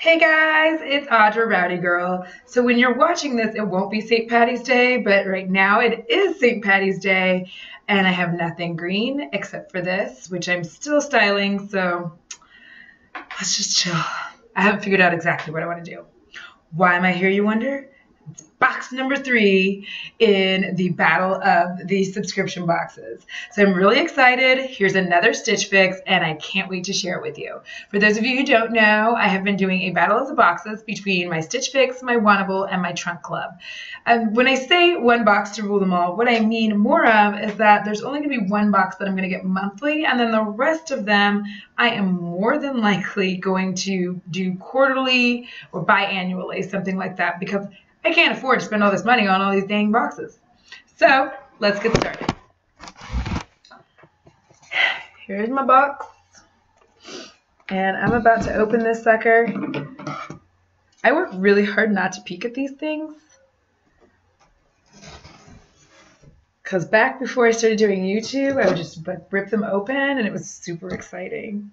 Hey guys, it's Audra Rowdygirl. So when you're watching this, it won't be St. Patty's Day, but right now it is St. Patty's Day, and I have nothing green except for this, which I'm still styling, so let's just chill. I haven't figured out exactly what I want to do. Why am I here, you wonder? It's box number 3 in the battle of the subscription boxes. So I'm really excited. Here's another Stitch Fix, and I can't wait to share it with you. For those of you who don't know, I have been doing a battle of the boxes between my Stitch Fix, my Wannable, and my Trunk Club. When I say one box to rule them all, what I mean more of is that there's only going to be one box that I'm going to get monthly, and then the rest of them I am more than likely going to do quarterly or biannually, something like that, because I can't afford to spend all this money on all these dang boxes. So let's get started. Here's my box, and I'm about to open this sucker. I work really hard not to peek at these things, because back before I started doing YouTube, I would just like rip them open, and it was super exciting.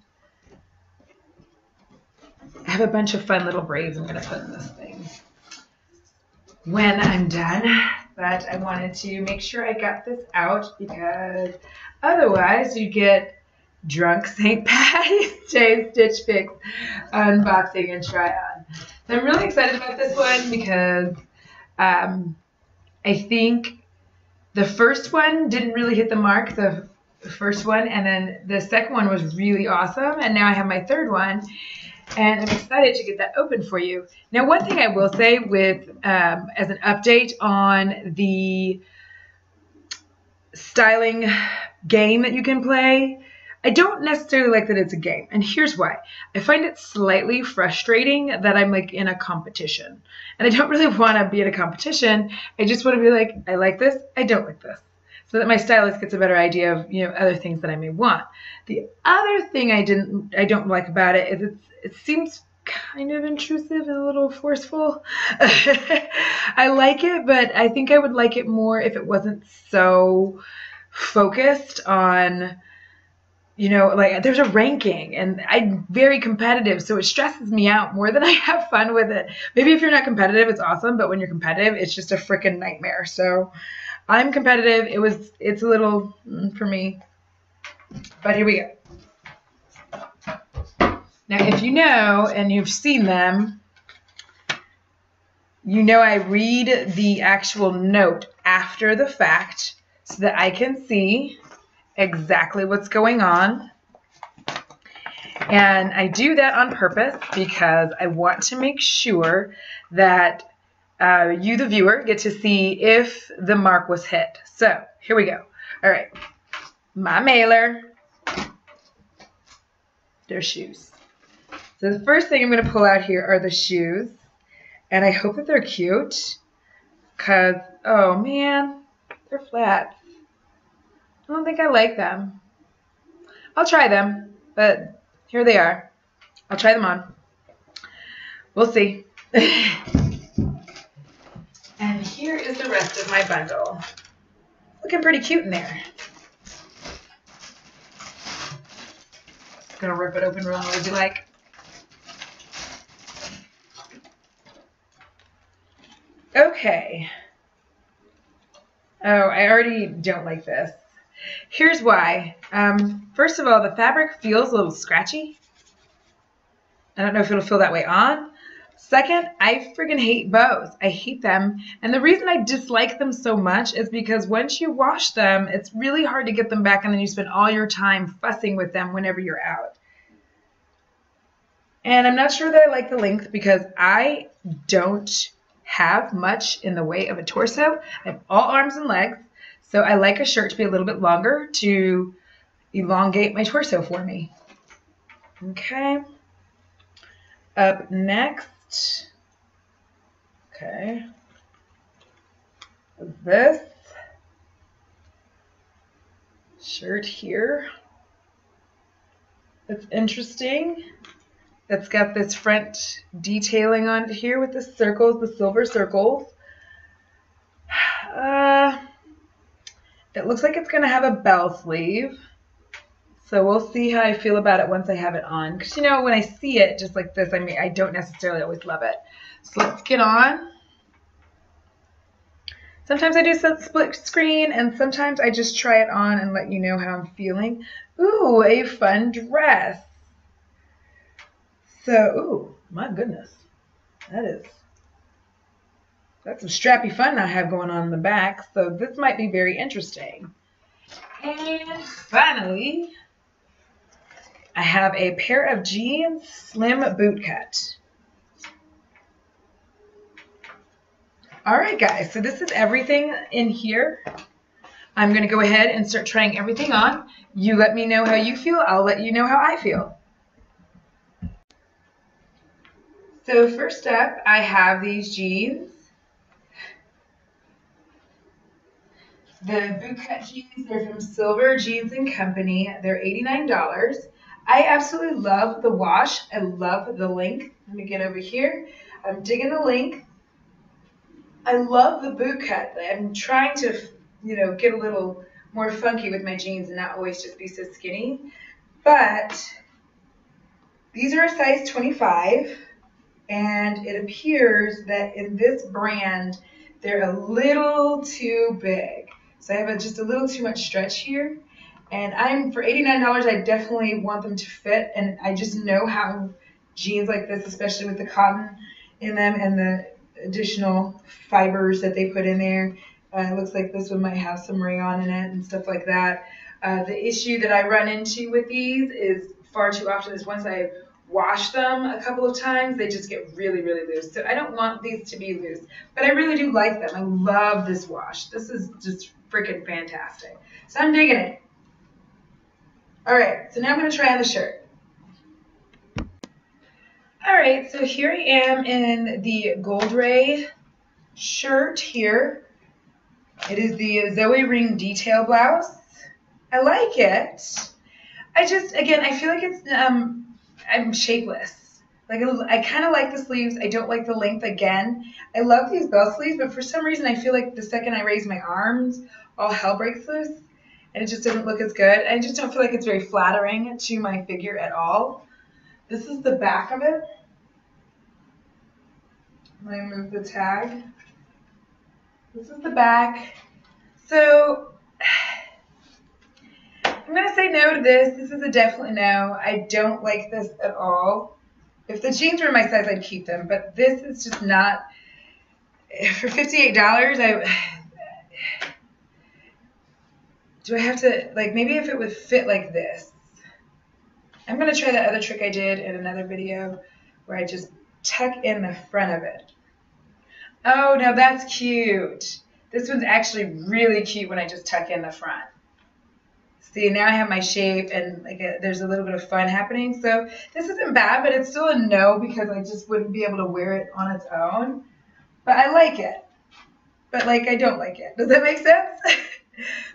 I have a bunch of fun little braids I'm going to put in this thing when I'm done, but I wanted to make sure I got this out because otherwise you get drunk St. Patty's Day Stitch Fix unboxing and try on. So I'm really excited about this one because I think the first one didn't really hit the mark, the first one, and then the second one was really awesome, and now I have my third one. And I'm excited to get that open for you. Now, one thing I will say with as an update on the styling game that you can play, I don't necessarily like that it's a game. And here's why. I find it slightly frustrating that I'm like in a competition. And I don't really want to be in a competition. I just want to be like, I like this, I don't like this, so that my stylist gets a better idea of, other things that I may want. The other thing I don't like about it is it seems kind of intrusive and a little forceful. I like it, but I think I would like it more if it wasn't so focused on, like there's a ranking, and I'm very competitive, so it stresses me out more than I have fun with it. Maybe if you're not competitive, it's awesome, but when you're competitive, it's just a freaking nightmare. So I'm competitive. It's a little for me, but here we go. Now, if you know, and you've seen them, I read the actual note after the fact so that I can see exactly what's going on. And I do that on purpose because I want to make sure that you, the viewer, get to see if the mark was hit. So here we go. All right, my mailer, their shoes. So the first thing I'm going to pull out here are the shoes, and I hope that they're cute because, oh man, they're flat. I don't think I like them. I'll try them, but here they are. I'll try them on. We'll see. And here is the rest of my bundle. Looking pretty cute in there. Gonna rip it open real noisy like. Okay. Oh, I already don't like this. Here's why. First of all, the fabric feels a little scratchy. I don't know if it'll feel that way on. Second, I friggin' hate bows. I hate them. And the reason I dislike them so much is because once you wash them, it's really hard to get them back, and then you spend all your time fussing with them whenever you're out. And I'm not sure that I like the length because I don't have much in the way of a torso. I have all arms and legs, so I like a shirt to be a little bit longer to elongate my torso for me. Okay. Up next, okay, this shirt here. It's interesting. It's got this front detailing on here with the circles, the silver circles. It looks like it's going to have a bell sleeve. So we'll see how I feel about it once I have it on. Because, you know, when I see it just like this, I mean, I don't necessarily always love it. So let's get on. Sometimes I do split screen, and sometimes I just try it on and let you know how I'm feeling. Ooh, a fun dress. So, ooh, my goodness. That's some strappy fun I have going on in the back. So this might be very interesting. And finally, I have a pair of jeans, slim boot cut. All right, guys, so this is everything in here. I'm going to go ahead and start trying everything on. You let me know how you feel. I'll let you know how I feel. So first up, I have these jeans. The boot cut jeans, they're from Silver Jeans and Company. They're $89. I absolutely love the wash. I love the length. Let me get over here. I'm digging the length. I love the boot cut. I'm trying to, you know, get a little more funky with my jeans and not always just be so skinny. But these are a size 25, and it appears that in this brand, they're a little too big. So I have just a little too much stretch here. And for $89, I definitely want them to fit. And I just know how jeans like this, especially with the cotton in them and the additional fibers that they put in there. It looks like this one might have some rayon in it and stuff like that. The issue that I run into with these is far too often is once I wash them a couple of times, they just get really, really loose. So I don't want these to be loose, but I really do like them. I love this wash. This is just freaking fantastic. So I'm digging it. All right, so now I'm going to try on the shirt. All right, so here I am in the Gold Ray shirt here. It is the Zoe Ring detail blouse. I like it. Again, I feel like it's, I'm shapeless. Like I kind of like the sleeves. I don't like the length again. I love these bell sleeves, but for some reason I feel like the second I raise my arms, all hell breaks loose, and it just doesn't look as good. I just don't feel like it's very flattering to my figure at all. This is the back of it. Let me move the tag. This is the back. So I'm going to say no to this. This is a definitely no. I don't like this at all. If the jeans were my size, I'd keep them. But this is just not. For $58, do I have to, like, maybe if it would fit like this. I'm going to try that other trick I did in another video where I just tuck in the front of it. Oh, now that's cute. This one's actually really cute when I just tuck in the front. See, now I have my shape and there's a little bit of fun happening. So this isn't bad, but it's still a no because I just wouldn't be able to wear it on its own. But I like it. But like I don't like it. Does that make sense?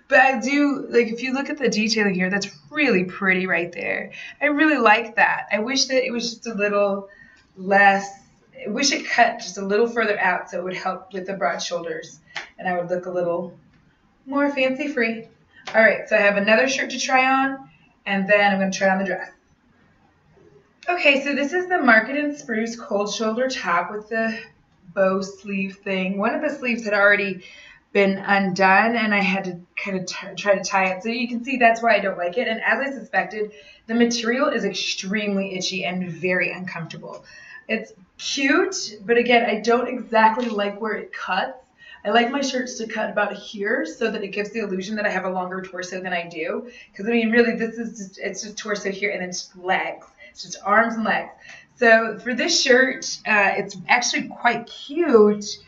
But I do, like if you look at the detailing here, that's really pretty right there. I really like that. I wish that it was just a little less, I wish it cut just a little further out so it would help with the broad shoulders and I would look a little more fancy free. All right, so I have another shirt to try on, and then I'm going to try on the dress. Okay, so this is the Market and Spruce cold shoulder top with the bow sleeve thing. One of the sleeves had already been undone, and I had to kind of try to tie it. So you can see that's why I don't like it. And as I suspected, the material is extremely itchy and very uncomfortable. It's cute, but again, I don't exactly like where it cuts. I like my shirts to cut about here so that it gives the illusion that I have a longer torso than I do. Because, I mean, really, this is just, it's just torso here and then just legs. It's just arms and legs. So for this shirt, it's actually quite cute,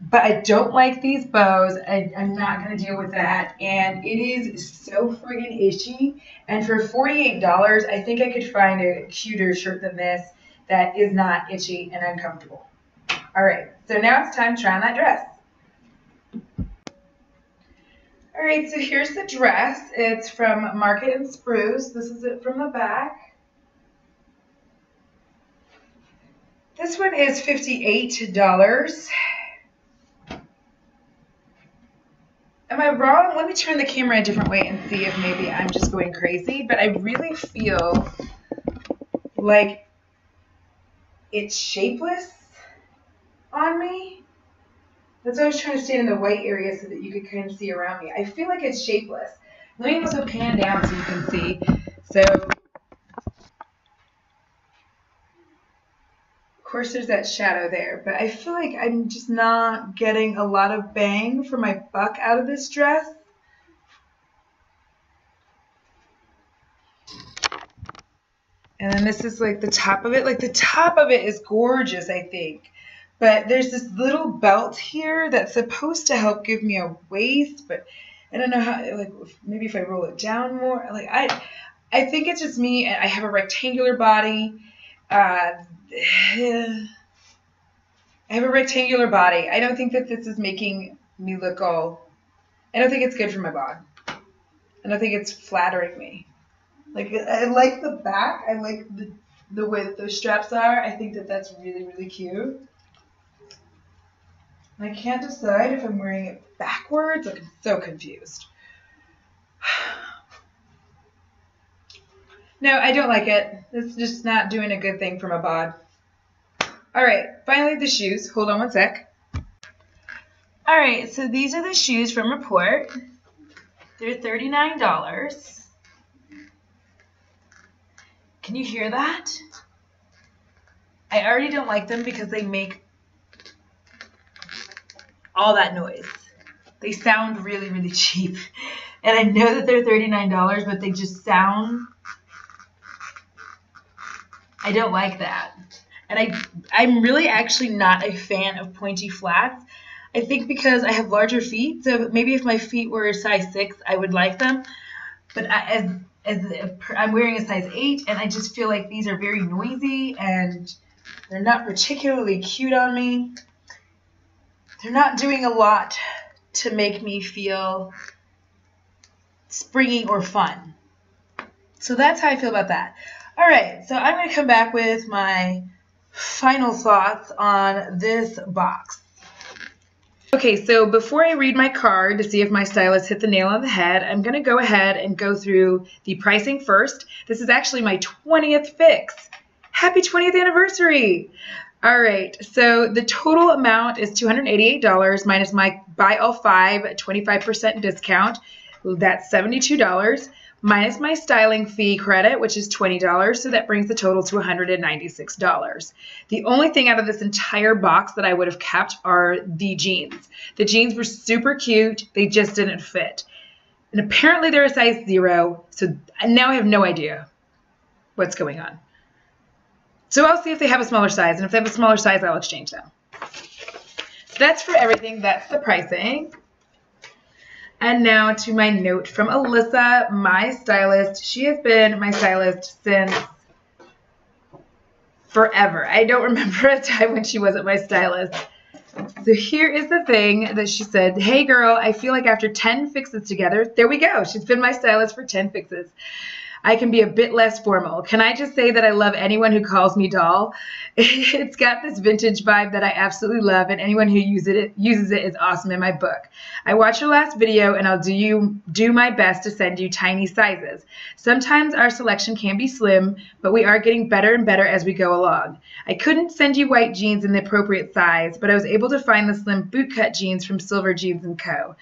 but I don't like these bows. I'm not going to deal with that. And it is so friggin' itchy. And for $48, I think I could find a cuter shirt than this that is not itchy and uncomfortable. All right, so now it's time to try on that dress. All right, so here's the dress. It's from Market and Spruce. This is it from the back. This one is $58. Am I wrong? Let me turn the camera a different way and see if maybe I'm just going crazy. But I really feel like it's shapeless on me. That's why I was trying to stand in the white area so that you could kind of see around me. I feel like it's shapeless. Let me also pan down so you can see. So, of course, there's that shadow there. But I feel like I'm just not getting a lot of bang for my buck out of this dress. And then this is like the top of it. Like the top of it is gorgeous, I think. But there's this little belt here that's supposed to help give me a waist, but I don't know how, like maybe if I roll it down more. Like I think it's just me, and I have a rectangular body. I have a rectangular body. I don't think that this is making me look all, I don't think it's good for my bod. I don't think it's flattering me. Like, I like the back. I like the way that those straps are. I think that that's really, really cute. And I can't decide if I'm wearing it backwards. Like, I'm so confused. No, I don't like it. It's just not doing a good thing for my bod. All right, finally the shoes. Hold on one sec. All right, so these are the shoes from Report. They're $39. Can you hear that? I already don't like them because they make all that noise. They sound really, really cheap. And I know that they're $39, but they just sound, I don't like that. And I'm really actually not a fan of pointy flats. I think because I have larger feet, so maybe if my feet were a size 6, I would like them. But I'm wearing a size 8, and I just feel like these are very noisy, and they're not particularly cute on me. They're not doing a lot to make me feel springy or fun. So that's how I feel about that. All right, so I'm going to come back with my final thoughts on this box. Okay, so before I read my card to see if my stylist hit the nail on the head, I'm going to go ahead and go through the pricing first. This is actually my 20th fix. Happy 20th anniversary! All right, so the total amount is $288 minus my buy all 5 25% discount. That's $72. Minus my styling fee credit, which is $20, so that brings the total to $196. The only thing out of this entire box that I would have kept are the jeans. The jeans were super cute, they just didn't fit. And apparently they're a size 0, so now I have no idea what's going on. So I'll see if they have a smaller size, and if they have a smaller size, I'll exchange them. So that's for everything, that's the pricing. And now to my note from Alyssa, my stylist. She has been my stylist since forever. I don't remember a time when she wasn't my stylist. So here is the thing that she said. Hey girl, I feel like after 10 fixes together, there we go. She's been my stylist for 10 fixes. I can be a bit less formal. Can I just say that I love anyone who calls me doll? It's got this vintage vibe that I absolutely love, and anyone who uses it is awesome in my book. I watched your last video, and I'll do my best to send you tiny sizes. Sometimes our selection can be slim, but we are getting better and better as we go along. I couldn't send you white jeans in the appropriate size, but I was able to find the slim bootcut jeans from Silver Jeans & Co.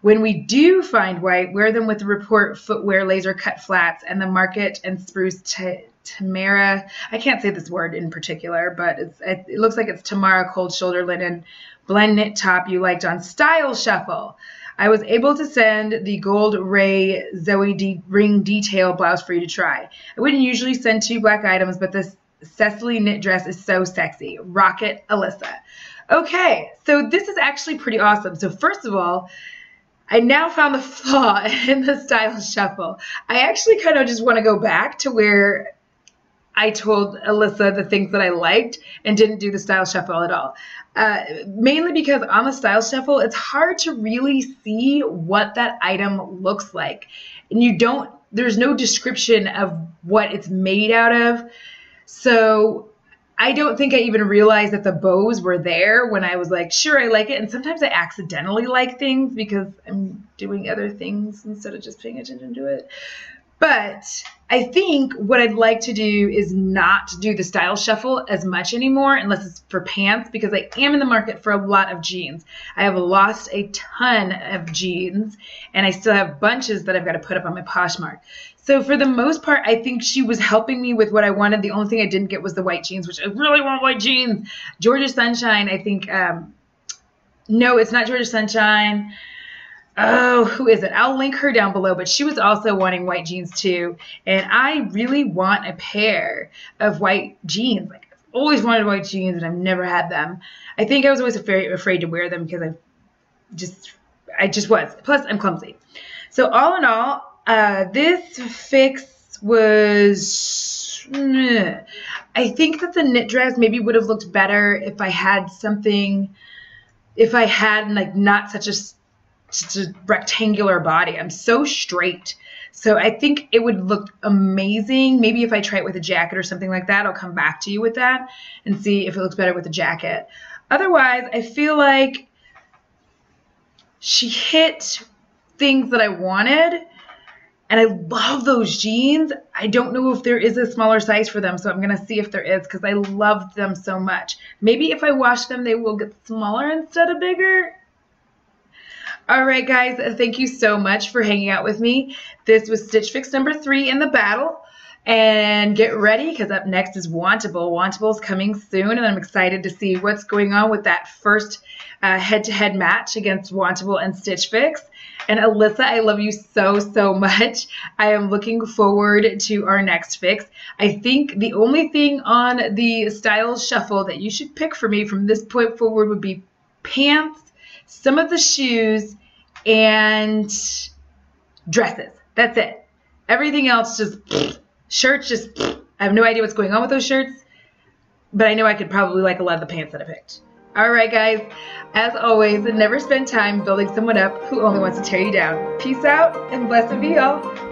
When we do find white, wear them with the Report footwear laser cut flats and the Market and Spruce Tamara. I can't say this word in particular, but it looks like it's Tamara cold shoulder linen blend knit top you liked on Style Shuffle. I was able to send the Gold Ray Zoe ring detail blouse for you to try. I wouldn't usually send 2 black items, but this Cecily knit dress is so sexy. Rock it, Alyssa. Okay, so this is actually pretty awesome. So first of all, I now found the flaw in the Style Shuffle. I actually kind of just want to go back to where I told Alyssa the things that I liked and didn't do the Style Shuffle at all. Mainly because on the Style Shuffle, it's hard to really see what that item looks like. And there's no description of what it's made out of. So I don't think I even realized that the bows were there when I was like, sure, I like it. And sometimes I accidentally like things because I'm doing other things instead of just paying attention to it. But I think what I'd like to do is not do the style shuffle as much anymore unless it's for pants, because I am in the market for a lot of jeans. I have lost a ton of jeans and I still have bunches that I've got to put up on my Poshmark. So for the most part, I think she was helping me with what I wanted. The only thing I didn't get was the white jeans, which I really want white jeans. Georgia Sunshine, I think, no, it's not Georgia Sunshine. Oh, who is it? I'll link her down below, but she was also wanting white jeans too. And I really want a pair of white jeans. Like, I've always wanted white jeans and I've never had them. I think I was always afraid to wear them because I just was. Plus, I'm clumsy. So all in all, this fix was, I think that the knit dress maybe would have looked better if I had something, if I had like not such a rectangular body. I'm so straight. So I think it would look amazing. Maybe if I try it with a jacket or something like that, I'll come back to you with that and see if it looks better with a jacket. Otherwise, I feel like she hit things that I wanted. And I love those jeans. I don't know if there is a smaller size for them, so I'm going to see if there is because I love them so much. Maybe if I wash them, they will get smaller instead of bigger. All right, guys, thank you so much for hanging out with me. This was Stitch Fix number 3 in the battle. And get ready because up next is Wantable. Wantable is coming soon, and I'm excited to see what's going on with that first head-to-head match against Wantable and Stitch Fix. And Alyssa, I love you so, so much. I am looking forward to our next fix. I think the only thing on the style shuffle that you should pick for me from this point forward would be pants, some of the shoes, and dresses. That's it. Everything else just shirts, just I have no idea what's going on with those shirts, but I know I could probably like a lot of the pants that I picked. All right, guys. As always, never spend time building someone up who only wants to tear you down. Peace out and blessed be y'all.